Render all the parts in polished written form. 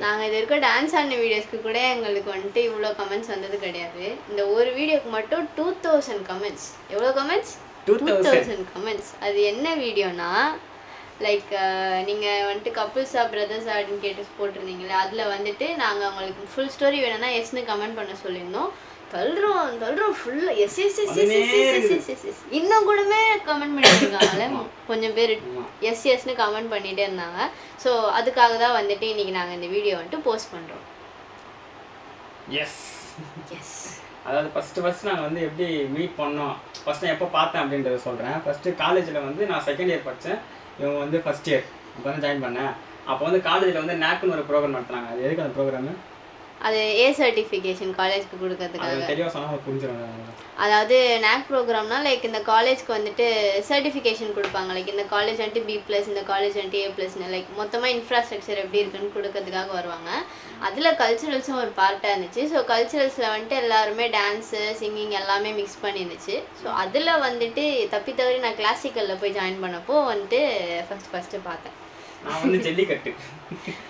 நாங்கள் இது வரைக்கும் டான்ஸ் ஆடின வீடியோஸ்க்கு கூட எங்களுக்கு வந்துட்டு இவ்வளோ கமெண்ட்ஸ் வந்தது கிடையாது. இந்த ஒரு வீடியோக்கு மட்டும் 2000 கமெண்ட்ஸ். எவ்வளோ கமெண்ட்ஸ்? 2000 கமெண்ட்ஸ். அது என்ன வீடியோனா லைக் நீங்கள் வந்துட்டு கப்புள்ஸா பிரதர்ஸா அப்படின்னு கேட்டு போட்டிருந்தீங்களே, அதில் வந்துட்டு நாங்கள் அவங்களுக்கு ஃபுல் ஸ்டோரி வேணும்னா எஸ்ன்னு கமெண்ட் பண்ண சொல்லியிருந்தோம். தள்ளுறோம் ஃபுல்லாக yes yes yes yes yes yes yes yes yes இன்னும் கூடமே கமெண்ட் பண்ணிட்டுருக்காங்களே கொஞ்சம் பேர் எஸ் எஸ்ன்னு கமெண்ட் பண்ணிகிட்டே இருந்தாங்க. ஸோ அதுக்காக தான் வந்துட்டு இன்றைக்கி நாங்கள் இந்த வீடியோ வந்துட்டு போஸ்ட் பண்ணுறோம். எஸ் எஸ் அதாவது ஃபஸ்ட்டு நாங்கள் வந்து எப்படி மீட் பண்ணோம், ஃபஸ்ட்டு நான் எப்போ பார்த்தேன் அப்படின்றத சொல்கிறேன். ஃபஸ்ட்டு காலேஜில் வந்து நான் செகண்ட் இயர் படித்தேன், இவங்க வந்து ஃபஸ்ட் இயர் அப்போ தான் ஜாயின் பண்ணேன். அப்போ வந்து காலேஜில் வந்து நேக்குன்னு ஒரு ப்ரோக்ராம் நடத்துனாங்க. அது எதுக்கு அந்த ப்ரோக்ராமு? அது ஏ சர்டிஃபிகேஷன் காலேஜ்க்கு கொடுக்கறதுக்காக. தெளிவாக சொன்னால் புரிஞ்சிடும். அதாவது நேக் ப்ரோக்ராம்னா லைக் இந்த காலேஜ்க்கு வந்துட்டு சர்டிஃபிகேஷன் கொடுப்பாங்க. லைக் இந்த காலேஜ் வந்துட்டு B+, இந்த காலேஜ் வந்துட்டு A+ன்னு லைக் மொத்தமாக இன்ஃப்ராஸ்ட்ரக்சர் எப்படி இருக்குன்னு கொடுக்கறதுக்காக வருவாங்க. அதில் கல்ச்சுரல்ஸும் ஒரு பார்ட்டாக இருந்துச்சு. ஸோ கல்ச்சுரல்ஸில் வந்துட்டு எல்லாருமே டான்ஸு சிங்கிங் எல்லாமே மிக்ஸ் பண்ணியிருந்துச்சு. ஸோ அதில் வந்துட்டு தப்பி தவறி நான் கிளாசிக்கலில் போய் ஜாயின் பண்ணப்போ வந்துட்டு ஃபஸ்ட்டு பார்த்தேன். நான் வந்து ஜல்லிக்கட்டு.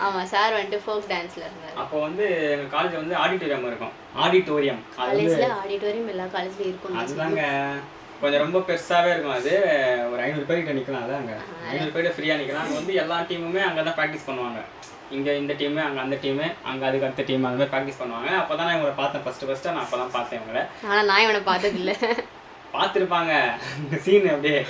ஆமாம், சார் வந்துட்டு ஃபோக் டான்ஸில் இருந்தார். அப்போ வந்து எங்கள் காலேஜில் வந்து ஆடிட்டோரியம் இருக்கும். ஆடிட்டோரியம் காலேஜில் ஆடிட்டோரியம் எல்லா காலேஜ்லையும் இருக்கும். அதுதாங்க கொஞ்சம் ரொம்ப பெருசாகவே இருக்கும். அது ஒரு 500 பேர்கிட்ட நிற்கலாம். அதான் அங்கே 500 பேர்கிட்ட ஃப்ரீயாக நிற்கலாம். அங்கே வந்து எல்லா டீமுமே அங்கே தான் ப்ராக்டிஸ் பண்ணுவாங்க. இங்கே இந்த டீமு, அங்கே அந்த டீமு, அங்கே அதுக்கு அடுத்த டீம், அந்த மாதிரி ப்ராக்டிஸ் பண்ணுவாங்க. அப்போ தான் நான் இவங்களை பார்த்தேன் ஃபஸ்ட்டு நான் அப்போ தான் பார்த்தேன் இவங்களை. ஆனால் நான் இவனை பார்த்ததில்லை. பார்த்துருப்பாங்க சீன் அப்படியே.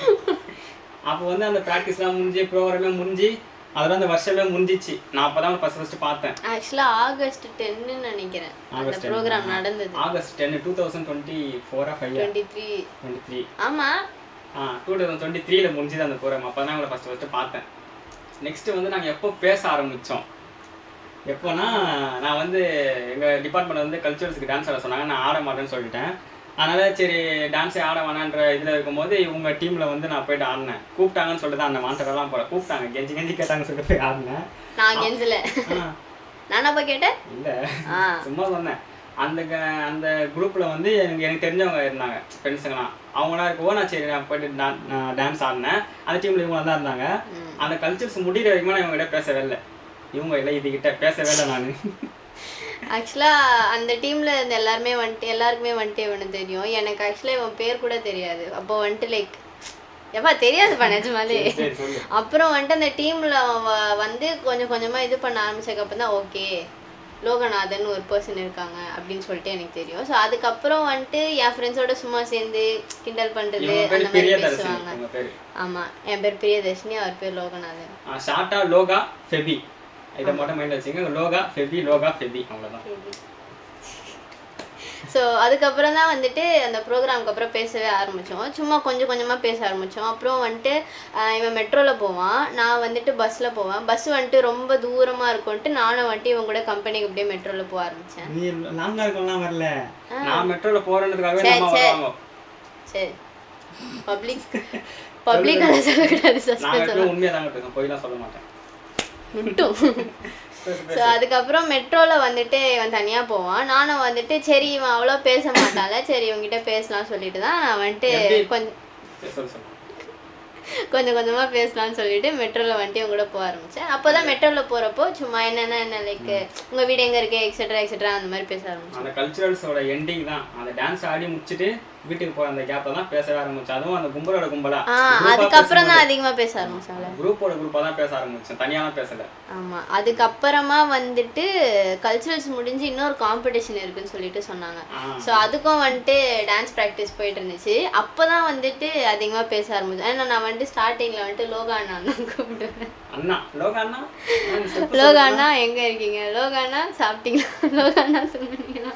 அப்போ வந்து அந்த ப்ராக்டிஸ்லாம் முடிஞ்சு ப்ரோக்ராமே முடிஞ்சு அதெல்லாம் அந்த வருஷமே முடிஞ்சிச்சு. நான் அப்போ தான் ஃபஸ்ட்டு பார்த்தேன். ஆக்சுவலாக ஆகஸ்ட் 10 நினைக்கிறேன் அந்த ப்ரோக்ராம் நடந்தது. ஆகஸ்ட் 10 2024 23 ஆமாம் 2023 முடிஞ்சது அந்த ப்ரோக்ராம். அப்போ தான் உங்களை ஃபஸ்ட்டு பார்த்தேன். நெக்ஸ்ட்டு வந்து நாங்கள் எப்போ பேச ஆரம்பித்தோம் எப்போனா, நான் வந்து எங்கள் டிபார்ட்மெண்ட் வந்து கல்ச்சுரல்ஸுக்கு டான்ஸ் ஆட சொன்னாங்க. நான் ஆட மாட்டேன்னு சொல்லிட்டேன். அதனால் சரி டான்ஸே ஆட வேணான்ற இதில் இருக்கும்போது இவங்க டீமில் வந்து நான் போய்ட்டு ஆடினேன். கூப்பிட்டாங்கன்னு சொல்லிட்டு தான் அந்த மாண்டரெல்லாம் போல கூப்பிட்டாங்க, கெஞ்சி கேட்டாங்கன்னு சொல்லிட்டு போய் ஆடினேன். நான் கெஞ்சல, நானா போய் கேட்டேன் இல்லை சும்மா சொன்னேன். அந்த குரூப்பில் வந்து எனக்கு தெரிஞ்சவங்க இருந்தாங்க, ஃப்ரெண்ட்ஸுங்களாம். அவங்களாம் இருக்கவோ நான் சரி நான் போய்ட்டு டான்ஸ் ஆடினேன். அந்த டீமில் இவங்க தான் இருந்தாங்க. அந்த கல்ச்சர்ஸ் முடிகிற வரைக்கும் நான் இவங்ககிட்ட பேசவே இல்லை. இவங்க இல்லை இதுகிட்ட பேசவே இல்லை நான். ஆக்சுவலாக அந்த டீமில் இருந்த எல்லாருக்குமே வந்துட்டு இவனு தெரியும். எனக்கு ஆக்சுவலாக இவன் பேர் கூட தெரியாது. அப்போ வந்துட்டு லைக் எப்பா தெரியாதுப்பா நிஜமாலே. அப்புறம் வந்துட்டு அந்த டீமில் வந்து கொஞ்சம் கொஞ்சமாக இது பண்ண ஆரம்பிச்சதுக்கப்புறம் தான் ஓகே லோகநாதன் ஒரு பர்சன் இருக்காங்க அப்படின்னு சொல்லிட்டு எனக்கு தெரியும். ஸோ அதுக்கப்புறம் வந்துட்டு என் ஃப்ரெண்ட்ஸோட சும்மா சேர்ந்து கிண்டல் பண்ணுறது அந்த மாதிரி பேசுவாங்க. ஆமாம், என் பேர் பிரியதர்ஷினி, அவர் பேர் லோகநாதன். ஷார்ட்டா லோகா ஃபெபி, இதை மட்டும் மைண்ட் வச்சுங்க. லோகா ஃபெபி அவ்வளோதான். ஸோ அதுக்கப்புறம் தான் வந்துட்டு அந்த ப்ரோக்ராமுக்கு அப்புறம் பேசவே ஆரம்பித்தோம். சும்மா கொஞ்சம் கொஞ்சமாக பேச ஆரம்பித்தோம். அப்புறம் வந்துட்டு இவன் மெட்ரோவில் போவான், நான் வந்துட்டு பஸ்ஸில் போவேன். பஸ் வந்துட்டு ரொம்ப தூரமாக இருக்கும்ட்டு நானும் வந்துட்டு இவன் கூட கம்பெனிக்கு அப்படியே மெட்ரோவில் போக ஆரம்பித்தேன். வரல, நான் மெட்ரோவில் போகிறதுக்காகவே. சரி பப்ளிக்காக சொல்லக்கூடாது, உண்மையாக தாங்க பேசுவேன், போய்லாம் சொல்ல மாட்டேன். ஸோ அதுக்கப்புறம் மெட்ரோவில் வந்துட்டு இவன் தனியாக போவான். நானும் வந்துட்டு சரி இவன் அவ்வளோ பேச மாட்டான்ல, சரி இவங்ககிட்ட பேசலாம் சொல்லிட்டு தான் நான் வந்துட்டு கொஞ்சம் கொஞ்சமாக பேசலாம்னு சொல்லிட்டு மெட்ரோவில் வந்துட்டு இவங்க கூட போக ஆரம்பித்தேன். அப்போ தான் மெட்ரோவில் போகிறப்போ சும்மா என்ன லைக் உங்கள் வீடு எங்கே இருக்குது எக்ஸெட்ரா அந்த மாதிரி பேச ஆரம்பிச்சேன். அந்த கல்ச்சுரல்ஸோட எண்டிங் தான் அந்த டான்ஸ் ஆடி முடிச்சுட்டு வீட்டுக்கு போகிற அந்த கேப்பில் தான் பேச ஆரம்பிச்சேன். அதுவும் அந்த கும்பலா அதுக்கப்புறம் தான் அதிகமாக பேச ஆரம்பிச்சாங்க. குரூப்பாக தான் பேச ஆரம்பித்தேன், தனியாலாம் பேசலை. ஆமாம், அதுக்கப்புறமா வந்துட்டு கல்ச்சுரல்ஸ் முடிஞ்சு இன்னொரு காம்படிஷன் இருக்குன்னு சொல்லிட்டு சொன்னாங்க. ஸோ அதுக்கும் வந்துட்டு டான்ஸ் ப்ராக்டிஸ் போயிட்டு இருந்துச்சு. அப்போ தான் வந்துட்டு அதிகமாக பேச ஆரம்பிச்சேன். ஏன்னா நான் வந்துட்டு ஸ்டார்டிங்கில் வந்துட்டு லோகா அண்ணா கூப்பிடுவேன். லோகா அண்ணா எங்கே இருக்கீங்க, லோகா அண்ணா சாப்பிட்டீங்களா, லோகா அண்ணா தூங்குனீங்களா.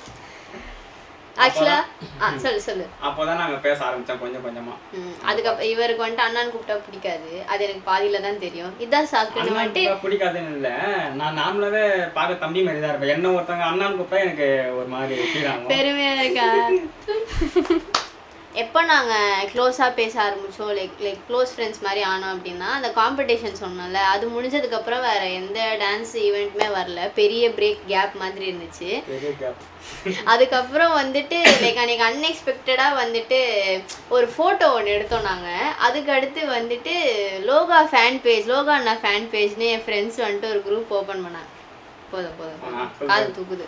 ஆக்சுவலாக சொல்லு அப்போதான் நாங்கள் பேச ஆரம்பித்தோம் கொஞ்சம் கொஞ்சமாக. அதுக்கப்புறம் இவருக்கு வந்துட்டு அண்ணான்னு கூப்பிட்டா பிடிக்காது, அது எனக்கு பாதியில தான் தெரியும். இதான் சாக்குன்னு வந்துட்டு பிடிக்காதுன்னு இல்லை, நான் நார்மலாகவே பார்க்க தம்பி மாதிரி தான் இருப்பேன். என்ன ஒருத்தவங்க அண்ணான்னு கூப்பிட்டா எனக்கு ஒரு மாதிரி பெருமையாக இருக்கா. எப்போ நாங்கள் க்ளோஸாக பேச ஆரம்பித்தோம், லைக் க்ளோஸ் ஃப்ரெண்ட்ஸ் மாதிரி ஆனோம் அப்படின்னா அந்த காம்படிஷன் சொன்னோம்ல, அது முடிஞ்சதுக்கப்புறம் வேறு எந்த டான்ஸ் ஈவெண்ட்டுமே வரல. பெரிய கேப் மாதிரி இருந்துச்சு. அதுக்கப்புறம் வந்துட்டு லைக் அன்றைக்கி அன்எக்ஸ்பெக்டடாக வந்துட்டு ஒரு ஃபோட்டோ ஒன்று எடுத்தோம் நாங்கள். அதுக்கு அடுத்து வந்துட்டு லோகா அண்ணா ஃபேன் பேஜ்னு என் ஃப்ரெண்ட்ஸ் வந்துட்டு ஒரு குரூப் ஓப்பன் பண்ணாங்க. போதும் போதும் காது தூக்குது.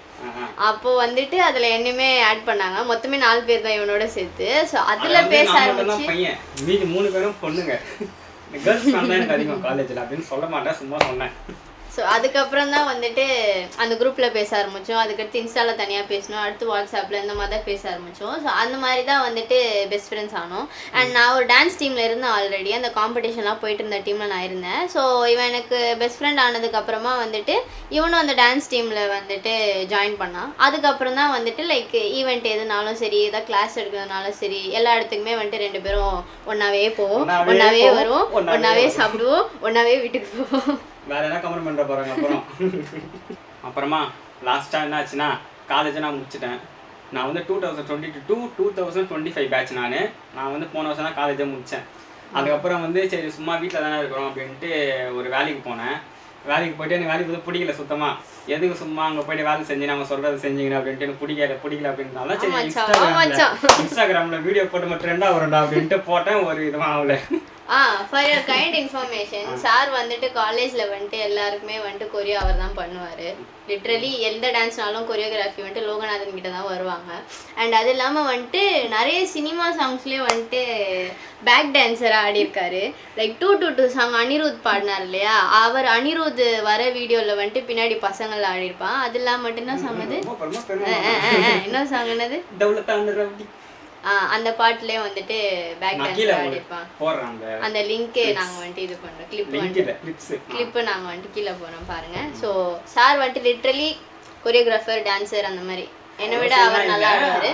அப்போ வந்துட்டு அதுல என்னையுமே ஆட் பண்ணாங்க. மொத்தமே 4 பேர் தான் இவனோட சேர்த்து. ஸோ அதுல பேச ஆரம்பிச்சு மீதி 3 பேரும் பொண்ணுங்க. கேர்ள்ஸ் தான் எனக்கு அதிகம் காலேஜில் அப்படின்னு சொல்ல மாட்டேன், சும்மா சொன்னேன். ஸோ அதுக்கப்புறம் தான் வந்துட்டு அந்த குரூப்பில் பேச ஆரம்பித்தோம். அதுக்கடுத்து இன்ஸ்டாவில் தனியாக பேசணும், அடுத்து வாட்ஸ்அப்பில் இந்த மாதிரி தான் பேச ஆரம்பித்தோம். ஸோ அந்த மாதிரி தான் வந்துட்டு பெஸ்ட் ஃப்ரெண்ட்ஸ் ஆனோம். அண்ட் நான் ஒரு டான்ஸ் டீமில் இருந்தேன் ஆல்ரெடி. அந்த காம்படிஷன்லாம் போயிட்டு இருந்த டீமில் நான் இருந்தேன். ஸோ இவன் எனக்கு பெஸ்ட் ஃப்ரெண்ட் ஆனதுக்கப்புறமா வந்துட்டு இவனும் அந்த டான்ஸ் டீமில் வந்துட்டு ஜாயின் பண்ணான். அதுக்கப்புறம் தான் வந்துட்டு லைக் ஈவெண்ட் எதுனாலும் சரி, ஏதாவது கிளாஸ் எடுக்கிறதுனாலும் சரி, எல்லா இடத்துக்குமே வந்துட்டு 2 பேரும் ஒன்றாவே போவோம், ஒன்றாவே வருவோம், ஒன்றாவே சாப்பிடுவோம், ஒன்றாவே வீட்டுக்கு போவோம். வேற என்ன கமெண்ட் பண்ணுற போகிறாங்க. அப்புறமா லாஸ்ட்டாக என்ன ஆச்சுன்னா காலேஜை நான் முடிச்சிட்டேன். நான் வந்து 2022 to 2025 பேட்ச். நான் வந்து போன வருஷம் தான் காலேஜை முடித்தேன். அதுக்கப்புறம் வந்து சரி சும்மா வீட்டில் தானே இருக்கிறோம் அப்படின்ட்டு ஒரு வேலைக்கு போனேன். வேலைக்கு போயிட்டு எனக்கு வேலைக்கு வந்து பிடிக்கல சுத்தமாக. எதுக்கு சும்மா அங்கே போய்ட்டு வேலை செஞ்சு நம்ம சொல்கிறது செஞ்சுங்க அப்படின்ட்டு எனக்கு பிடிக்கல அப்படின்னால சரி இன்ஸ்டாகிராமில் வீடியோ போட்டு மட்டும் ட்ரெண்டாக வரண்டா அப்படின்ட்டு போட்டேன். ஒரு இதுவும் ஆகலை. For your kind information, sir வந்துட்டு காலேஜில் வந்துட்டு எல்லாருக்குமே வந்துட்டு கொரியோ அவர் தான் பண்ணுவார். லிட்ரலி எந்த டான்ஸ்னாலும் கொரியோகிராஃபி வந்துட்டு லோகநாதன் கிட்ட தான் வருவாங்க. அண்ட் அது இல்லாமல் வந்துட்டு நிறைய சினிமா சாங்ஸ்லேயும் வந்துட்டு பேக் டான்ஸராக ஆடியிருக்காரு. லைக் 222 சாங் அனிருத் பாடினார் இல்லையா, அவர் அனிருத் வர வீடியோவில் வந்துட்டு பின்னாடி பசங்கள் ஆடிருப்பான். அது இல்லாமல் மட்டும் என்ன சாங் அது, என்ன சாங் என்னது, அந்த பாட்டுலயே வந்துட்டு பேக் டான்ஸ் ஆடிருப்பான். அந்த லிங்க் நாங்க வந்துட்டு இது பண்றோம், கிளிப் நாங்க வந்துட்டு கீழே போறோம் பாருங்க. ஸோ சார் வந்துட்டு லிட்ரலி கொரியோகிராஃபர், டான்சர் அந்த மாதிரி. என்னை விட அவர் நல்லா ஆடுவாரு.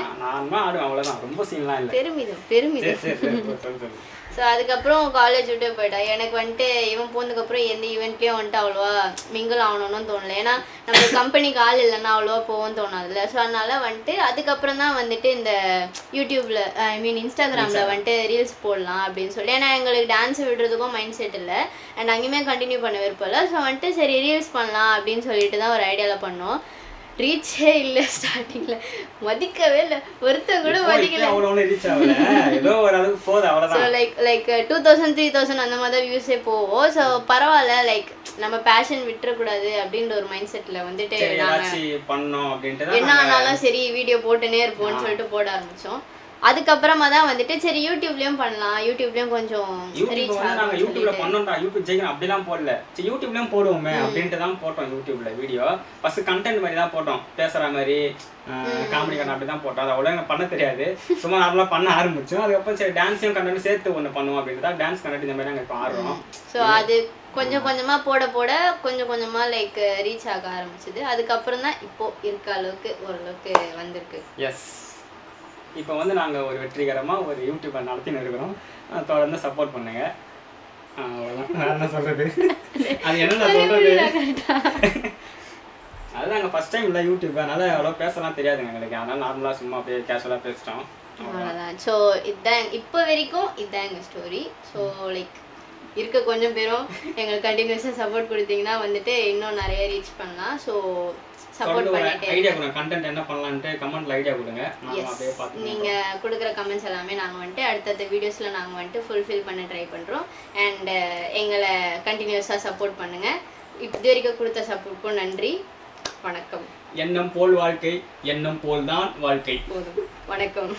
பெருமிதம். ஸோ அதுக்கப்புறம் காலேஜ் விட்டு போயிட்டேன். எனக்கு வந்துட்டு இவன் போனதுக்கப்புறம் எந்த ஈவெண்ட்லேயும் வந்துட்டு அவ்வளோவா மிங்கிள் ஆகணும்னு தோணலை. ஏன்னா நம்ம கம்பெனிக்கு ஆள் இல்லைன்னா அவ்வளோவா போகவும் தோணாதுல்ல. ஸோ அதனால வந்துட்டு அதுக்கப்புறம் தான் வந்துட்டு இந்த யூடியூப்பில் இன்ஸ்டாகிராமில் வந்துட்டு ரீல்ஸ் போடலாம் அப்படின்னு சொல்லி. ஏன்னா எங்களுக்கு டான்ஸ் விடுறதுக்கும் மைண்ட் செட் இல்லை, அண்ட் அங்கேயுமே கண்டினியூ பண்ண விருப்பம் இல்லை. ஸோ வந்துட்டு சரி ரீல்ஸ் பண்ணலாம் அப்படின்னு சொல்லிட்டு தான் ஒரு ஐடியாவில் பண்ணோம். ரீச்சே இல்லை, ஸ்டார்டிங்ல மதிக்கவே இல்லை, ஒருத்த கூட மதிக்கல. லைக் 2000 3000 அந்த மாதிரி தான் வியூஸே போவோம். ஸோ பரவாயில்ல, லைக் நம்ம பேஷன் விட்டுறக்கூடாது அப்படின்ற ஒரு மைண்ட் செட்டில் வந்துட்டு என்ன ஆனாலும் சரி வீடியோ போட்டுனே இருப்போம்னு சொல்லிட்டு போட ஆரம்பித்தோம். அதுக்கப்புறமா தான் வந்துட்டு சரி யூடியூப்லயும் பண்ணலாம், யூடியூப்லயும் கொஞ்சம் ரீச் ஆகும். யூடியூப்ல பண்ணோம்டா, யூடியூப் ஜெயிக்கணும் அப்படிலாம் போடல, சரி யூடியூப்லயும் போடுவோமே அப்படின்ட்டு தான் போட்டோம். யூடியூப்ல வீடியோ ஃபர்ஸ்ட் கண்டென்ட் மாதிரி தான் போட்டோம், பேசுற மாதிரி காமெடி கண்டென்ட் அப்படி தான் போட்டோம். அது அவ்வளோ எனக்கு பண்ண தெரியாது, சும்மா நார்மலாக பண்ண ஆரம்பிச்சோம். அதுக்கப்புறம் சரி டான்ஸையும் கண்டென்ட் சேர்த்து ஒன்று பண்ணுவோம் அப்படின்ட்டு தான் டான்ஸ் கண்டென்ட் இந்த மாதிரி நாங்கள் இப்போ ஆடுறோம். ஸோ அது கொஞ்சம் கொஞ்சமா போட போட கொஞ்சம் கொஞ்சமா லைக் ரீச் ஆக ஆரம்பிச்சது. அதுக்கப்புறம் தான் இப்போ இருக்க அளவுக்கு ஓரளவுக்கு வந்திருக்கு. எஸ், இப்போ வந்து நாங்கள் ஒரு வெற்றிகரமாக ஒரு யூடியூப்பை நடத்தின்னு இருக்கிறோம். தொடர்ந்து சப்போர்ட் பண்ணுங்க. அவ்வளோதான், என்ன சொல்கிறது, அது என்ன சொல்கிறது, அது நாங்கள் ஃபஸ்ட் டைம் இல்லை யூடியூப், அதனால் அவ்வளோ பேசலாம் தெரியாதுங்க எங்களுக்கு. அதனால் நார்மலாக சும்மா அப்படியே கேஷுவலாக பேசிட்டோம், அவ்வளோதான். ஸோ இதுதான் இப்போ வரைக்கும் இதுதான் எங்கள் ஸ்டோரி. ஸோ லைக் இருக்க கொஞ்சம் பேரும் எங்களுக்கு கண்டினியூஸாக சப்போர்ட் கொடுத்தீங்கன்னா வந்துட்டு இன்னும் நிறைய ரீச் பண்ணலாம். ஸோ சப்போர்ட் பண்ணிட்டே ஐடியா கொடுங்க, கண்டென்ட் என்ன பண்ணலாம்னு கமெண்ட்ல ஐடியா கொடுங்க. நீங்க கொடுக்குற கமெண்ட்ஸ் எல்லாமே நாங்க வந்துட்டு அடுத்தடுத்த வீடியோஸ்ல நாங்க வந்துட்டு ஃபுல்ஃபில் பண்ண ட்ரை பண்றோம். அண்ட் எங்களை கண்டினியூஸா சப்போர்ட் பண்ணுங்க. இது வரைக்கும் கொடுத்த சப்போர்ட்க்கும் நன்றி. வணக்கம். எண்ணம் போல் வாழ்க்கை, எண்ணம் போல் தான் வாழ்க்கை. வணக்கம்.